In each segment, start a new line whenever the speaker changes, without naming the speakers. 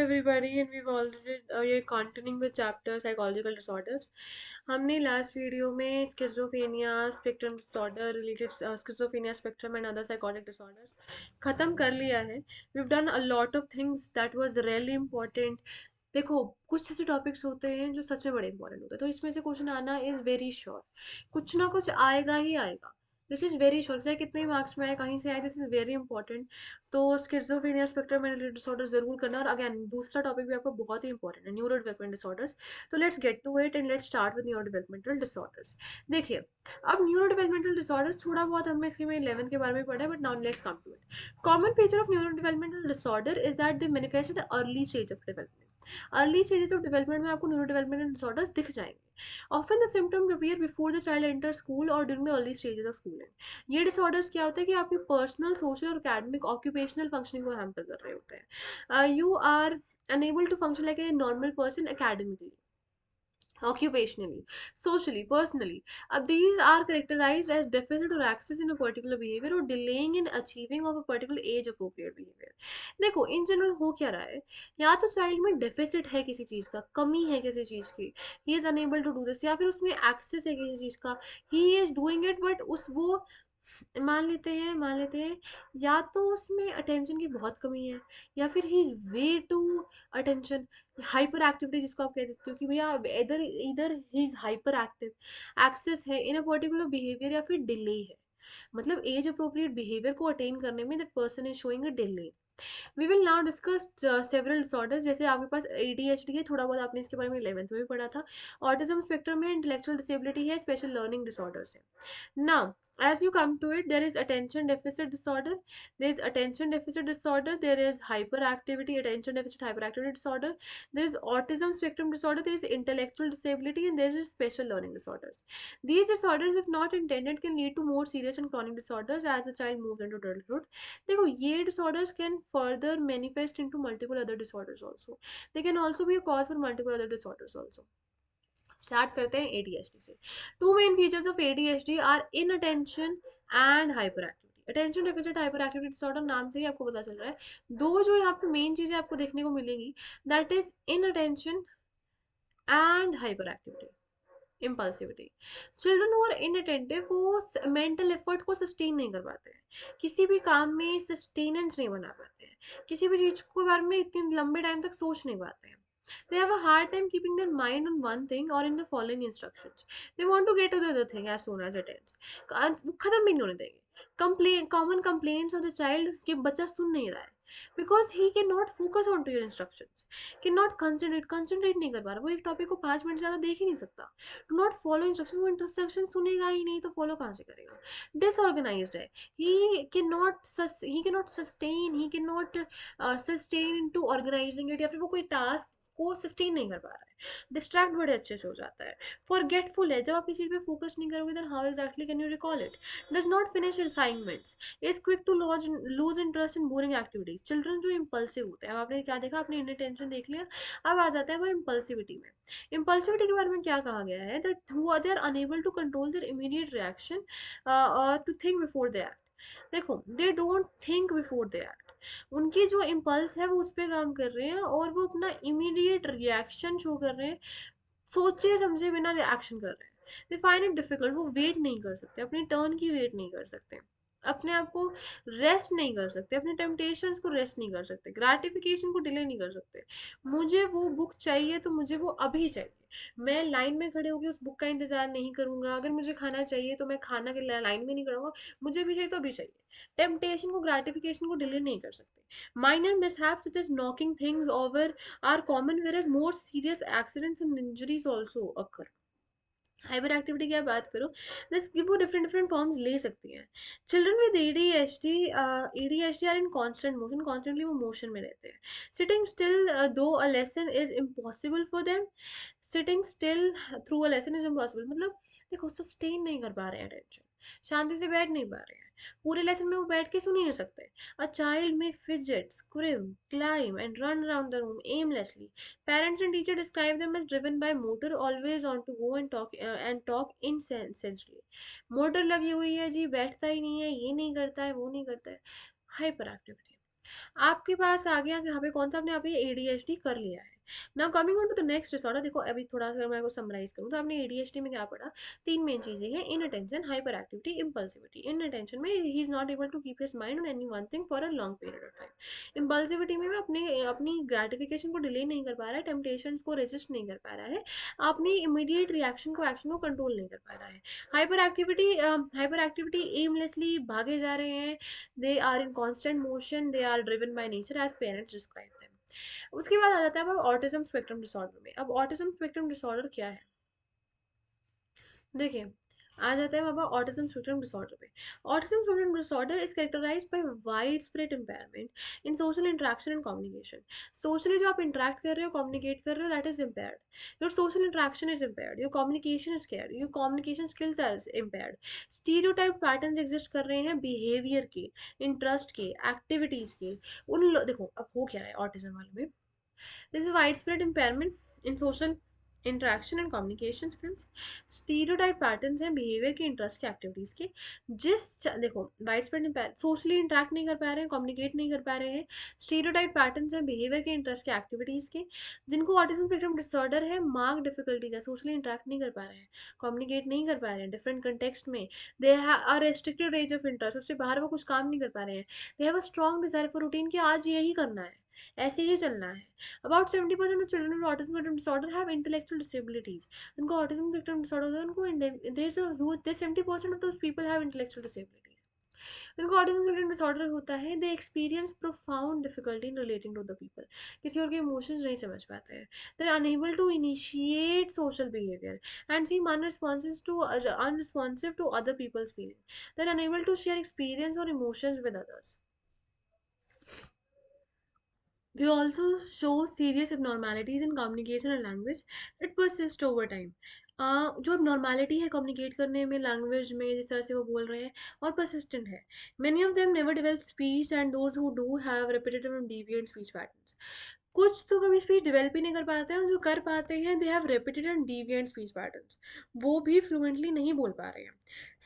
everybody, and we've already ये continuing with chapter psychological disorders. हमने last video में schizophrenia, spectrum disorder related schizophrenia spectrum and other psychotic disorders खत्म कर लिया है. We've done a lot of things that was really important. देखो, कुछ ऐसे टॉपिक्स होते हैं जो सच में बड़े इंपॉर्टेंट होते हैं, तो इसमें से क्वेश्चन आना इज वेरी श्योर. कुछ ना कुछ आएगा ही आएगा. दिस इज वेरी श्योर, चाहे कितने मार्क्स में आए, कहीं से आए, दिस इज वेरी इंपॉर्टेंट. तो स्किज़ोफ्रेनिया स्पेक्ट्रम एंड डिसऑर्डर जरूर करना. और अगेन दूसरा टॉपिक भी आपको बहुत ही इंपॉर्टेंट है, न्यूरो डेवलपमेंट डिसऑर्डर्स. तो let's get to it and let's start with neuro developmental disorders. देखिए, अब न्यूरो डेवलपमेंटल डिसऑर्डर्स थोड़ा बहुत हमने इसके में 11th के बारे में पढ़ा है, but now let's come to it. Common feature of neuro developmental disorder is that they manifest at early stage of development. Early stages of development में आपको न्यूरो डेवलपमेंटल डिसऑर्डर्स दिख जाएंगे. Often the symptoms appear before the child enter school और during the early stages of schooling. ये disorders क्या होता है कि आपकी पर्सनल, सोशल और एकेडमिक ऑक्यूपेशनल फंक्शनिंग को हैम्पर कर रहे होते हैं. You are unable to function like a normal person academically, occupationally, socially, personally. These are characterized as deficit or access in a particular behavior or delaying in achieving of a particular age appropriate behavior. देखो, in general हो क्या रहा है, या तो child में deficit है किसी चीज़ का, कमी है किसी चीज़ की, he is unable to do this, या फिर उसमें एक्सेस है किसी चीज़ का, he is doing it, but उस वो मान लेते हैं या तो उसमें अटेंशन की बहुत कमी है, या फिर he is way to attention, hyperactivity जिसको आप कह देते हो कि भैया इधर इधर he is hyperactive, excess है इन अ पर्टिकुलर बिहेवियर, या फिर डिले है, मतलब एज अप्रोप्रिएट बिहेवियर को अटेन करने में that person is showing a delay. We will now discuss several disorders. जैसे आपके पास ADHD है, थोड़ा बहुत आपने इसके बारे में 11th में भी पढ़ा था. ऑटिज्म स्पेक्ट्रम है, इंटेलेक्चुअल डिसेबिलिटी है, स्पेशल लर्निंग डिसऑर्डर्स है. Now, as you come to it, there is attention deficit disorder, there is attention deficit disorder, there is hyperactivity, attention deficit hyperactivity disorder, there is autism spectrum disorder, there is intellectual disability, and there is special learning disorders. These disorders, if not intended, can lead to more serious and chronic disorders as the child moves into adulthood. देखो, ये disorders can further manifest into multiple other disorders also. They can also be a cause for multiple other disorders also. Start करते हैं ADHD से. Two main features of ADHD are inattention and hyperactivity. Attention deficit hyperactivity disorder, नाम से ही आपको पता चल रहा है. दो जो यहाँ पे मेन चीजें आपको देखने को मिलेंगी, that is inattention and hyperactivity, impulsivity. Children who are inattentive वो मेंटल एफर्ट को सस्टेन नहीं कर पाते हैं, किसी भी काम में सस्टेनेंस नहीं बना पाते हैं, किसी भी चीज के बारे में इतने लंबे टाइम तक सोच नहीं पाते हैं. They have a hard time keeping their mind on one thing or in the following instructions. They want to get to the other thing as soon as it ends. खत्म भी नहीं होने देंगे. Common complaints of the child कि बच्चा सुन नहीं रहा है, because he cannot focus on to your instructions, cannot concentrate नहीं कर पा रहा, वो एक टॉपिक को 5 मिनट से ज़्यादा देख ही नहीं सकता. Do not follow instructions, वो इंस्ट्रक्शन सुनेगा ही नहीं तो फॉलो कहाँ से करेगा. Disorganized है, he cannot sustain, he cannot sustain into organizing it, या फिर वो कोई टास्क को सस्टेन नहीं कर पा रहा है. डिस्ट्रैक्ट बड़े अच्छे से हो जाता है. फॉरगेटफुल है, जब आप किसी चीज पे फोकस नहीं करोगे then how exactly can you recall it. Does not finish assignments, is quick to lose interest in boring activities. Children जो इम्पल्सिव होते हैं, अब आपने क्या देखा, आपने इनअटेंशन देख लिया, अब आ जाता है वो इम्पल्सिविटी में. इम्पल्सिविटी के बारे में क्या कहा गया है, that they are unable to control their immediate reaction to think before they act. देखो, they don't think before they act, उनकी जो इम्पल्स है वो उस पर काम कर रहे हैं और वो अपना इमीडिएट रिएक्शन शो कर रहे हैं, सोचे समझे बिना रिएक्शन कर रहे हैं. दे फाइंड इट डिफिकल्ट, वो वेट नहीं कर सकते, अपनी टर्न की वेट नहीं कर सकते, अपने आप को रेस्ट नहीं कर सकते, अपने टेम्पटेशंस को रेस्ट नहीं कर सकते, ग्रेटिफिकेशन को डिले नहीं कर सकते. मुझे वो बुक चाहिए तो मुझे वो अभी चाहिए, मैं लाइन में खड़े होकर उस बुक का इंतजार नहीं करूंगा. अगर मुझे खाना चाहिए तो मैं खाना के लाइन में नहीं खड़ूंगा, मुझे भी चाहिए तो अभी चाहिए. टेम्पटेशन को, ग्रेटिफिकेशन को डिले नहीं कर सकते. Minor mishaps such as knocking things over are common, whereas more serious accidents and injuries also occur. Hyper activity की आप बात करो, दिस वो डिफरेंट डिफरेंट फॉर्म्स ले सकती हैं. Children with ADHD are in constant motion, constantly वो motion में रहते हैं. Sitting still though a lesson is impossible for them. Sitting still through a lesson is impossible, मतलब देखो, सस्टेन नहीं कर पा रहे हैं अटेंशन, शांति से बैठ नहीं पा रहे हैं, पूरे लेसन में वो बैठ के सुन ही नहीं सकते. अ चाइल्ड में fidget, scream, climb and run around the room aimlessly. Parents and teachers describe them as driven by motor, always on to go and talk incessantly. Motor लगी हुई है जी, बैठता ही नहीं है, ये नहीं करता है, वो नहीं करता है. Hyper activity. आपके पास आ गया कि यहाँ पे कौन सा, आपने अभी एडीएचडी कर लिया है। Now coming on to the next disorder, देखो अभी थोड़ा सा मैं को समराइज करूँ तो आपने एडीएचडी में क्या पढ़ा, तीन मेन चीजें हैं, inattention, hyperactivity, impulsivity. Inattention में he is not able to keep his mind on any one thing for a long period of time. Impulsivity में वो अपने अपनी ग्रेटिफिकेशन को डिले नहीं कर पा रहा है, टेम्पटेशंस को रेजिस्ट नहीं कर पा रहा है, अपनी इमीडिएट रिएक्शन को, एक्शन को कंट्रोल नहीं कर पा रहा है। हाइपर एक्टिविटी एमलेसली भागे जा रहे हैं, they are in constant motion, they are driven by nature as parents describe them। उसके बाद आ जाता है अब ऑटिज्म स्पेक्ट्रम डिसऑर्डर में। अब ऑटिज्म स्पेक्ट्रम डिसऑर्डर क्या है, देखिए आ जाता है बाबा ऑटिज्म स्पेक्ट्रम डिसऑर्डर पे। Autism spectrum disorder is characterised by widespread impairment in social interaction and communication. Socially जो आप इंटरेक्ट कर रहे हो, कम्युनिकेट कर रहे हो, that is impaired. Your social interaction is impaired, your communication is scared, your communication skills are impaired. Stereotype patterns exist कर रहे हैं बिहेवियर के, इंटरेस्ट के, एक्टिविटीज के। देखो अब हो क्या रहा है ऑटिज्म वाले में, this is widespread impairment in social interaction and communication skills. Stereotype patterns हैं बिहेवियर के, इंटरेस्ट के, एक्टिविटीज के। देखो वाइड स्प्रेड सोशली इंटरेक्ट नहीं कर पा रहे हैं, कम्युनिकेट नहीं कर पा रहे हैं। स्टीरियोटाइप पैटर्न्स हैं बिहेवियर के, इंटरेस्ट के, एक्टिविटीज के। जिनको ऑटिज्म स्पेक्ट्रम डिसऑर्डर है, मार्क डिफिकल्टीज है, सोशली इंटरेक्ट नहीं कर पा रहे हैं, कम्युनिकेट नहीं कर पा रहे हैं डिफरेंट कंटेक्स्ट में। They are restricted range of interest, उससे बाहर वो कुछ काम नहीं कर पा रहे हैं। They have a strong desire for routine कि आज यही करना है, ऐसे ही चलना है। About 70% of children with autism spectrum disorder have intellectual disabilities. उनको autism spectrum disorder होता है, उनको there's a huge, there's 70% of those people have intellectual disabilities. जिनको autism spectrum disorder होता है, they experience profound difficulty in relating to other people. किसी और के emotions नहीं समझ पाते हैं. They're unable to initiate social behavior and seem unresponsive to other people's feelings. They're unable to share experience or emotions with others. They also show serious abnormalities in communication and language that persist over time. जो abnormality है communicate करने में, language में, जिस तरह से वो बोल रहे हैं, और persistent है। Many of them never develop speech and those who do have repetitive and deviant speech patterns. कुछ तो कभी स्पीच डेवलप ही नहीं कर पाते हैं, और जो कर पाते हैं they have repeated and deviant speech patterns, वो भी फ्लुएंटली नहीं बोल पा रहे हैं।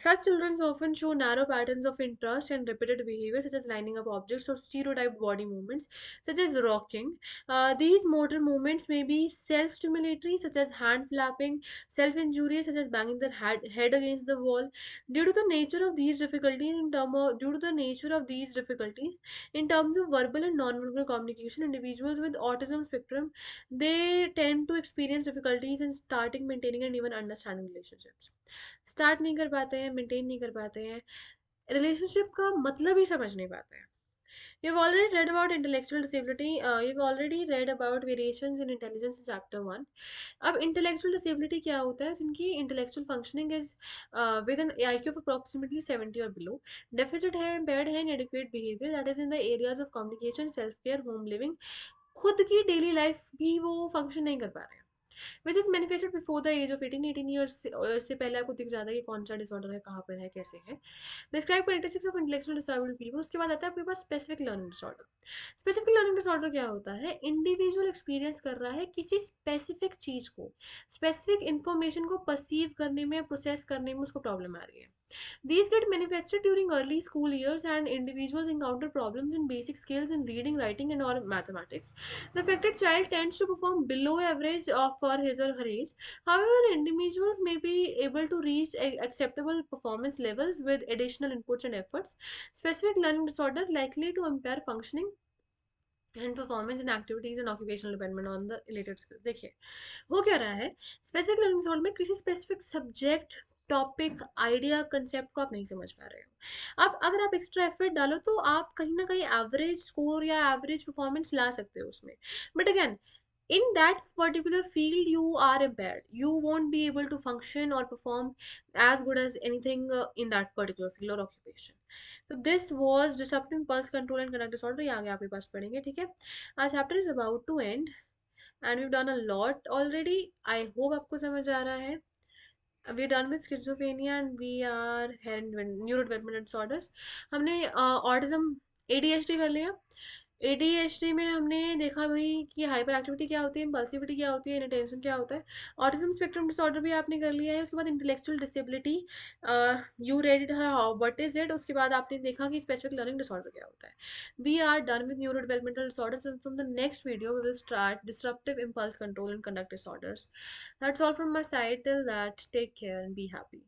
Such children often show narrow patterns of interest and repeated behavior, such as lining up objects or stereotyped body movements, such as rocking. These motor movements may be self-stimulatory, such as hand flapping, self-injurious, such as banging their head against the wall. Due to the nature of these difficulties, in terms of verbal and non-verbal communication, individuals with autism spectrum, they tend to experience difficulties in starting, maintaining, and even understanding relationships. Start नहीं कर पाते हैं, maintain नहीं कर पाते हैं, relationship का मतलब ही समझ नहीं पाते हैं। You've already read about intellectual disability. You've already read about variations in intelligence in chapter 1. अब intellectual disability क्या होता है, जिनकी intellectual functioning is with an IQ of approximately 70 or below. Deficit है, impaired है, inadequate behavior, that is in the areas of communication, self-care, home living. खुद की daily life भी वो फंक्शन नहीं कर पा रहे हैं, which is manifested before the age of 18 years से पहले आपको दिख जाता है कि कौन सा डिसऑर्डर है, कहाँ पर है, कैसे है। Describe characteristics of intellectual disabled people. उसके बाद आता है आपके पास specific learning disorder. Specific learning disorder क्या होता है, इंडिविजुअल एक्सपीरियंस कर रहा है किसी स्पेसिफिक चीज को, स्पेसिफिक इंफॉर्मेशन को परसीव करने में, प्रोसेस करने में उसको प्रॉब्लम आ रही है। These get manifested during early school years, and individuals encounter problems in basic skills in reading, writing, and or mathematics. The affected child tends to perform below average for his or her age. However, individuals may be able to reach acceptable performance levels with additional inputs and efforts. Specific learning disorder likely to impair functioning and performance in activities and occupational dependent on the related skills। देखिए हो क्या रहा है, specific learning disorder में किसी specific subject, topic, idea, concept को आप नहीं समझ पा रहे हो। अब अगर आप एक्स्ट्रा एफर्ट डालो तो आप कहीं ना कहीं एवरेज स्कोर या एवरेज परफॉर्मेंस ला सकते हो उसमें, but again in that particular field you are impaired, you won't be able to function or perform as good as anything in that particular field or occupation. So this was disruptive impulse control and conduct disorder, ये आगे आपके पास पढ़ेंगे, ठीक है। our chapter is about to end and we've done a lot already. I hope आपको समझ आ रहा है। we're done with schizophrenia and we are here in neurodevelopmental disorders. हमने autism ADHD कर लिया, एडीएचडी में हमने देखा भाई कि हाइपर एक्टिविटी क्या होती है, इम्पल्सिविटी क्या होती है, इनअटेंशन क्या होता है। ऑटिज्म स्पेक्ट्रम डिसऑर्डर भी आपने कर लिया है। उसके बाद intellectual disability, you read it, what is it. उसके बाद आपने देखा कि स्पेसिफिक लर्निंग डिसऑर्डर क्या होता है। We are done with neuro developmental disorders and from the next video we will start disruptive impulse control and conduct disorders. That's all from my side. Till that, take care and be happy.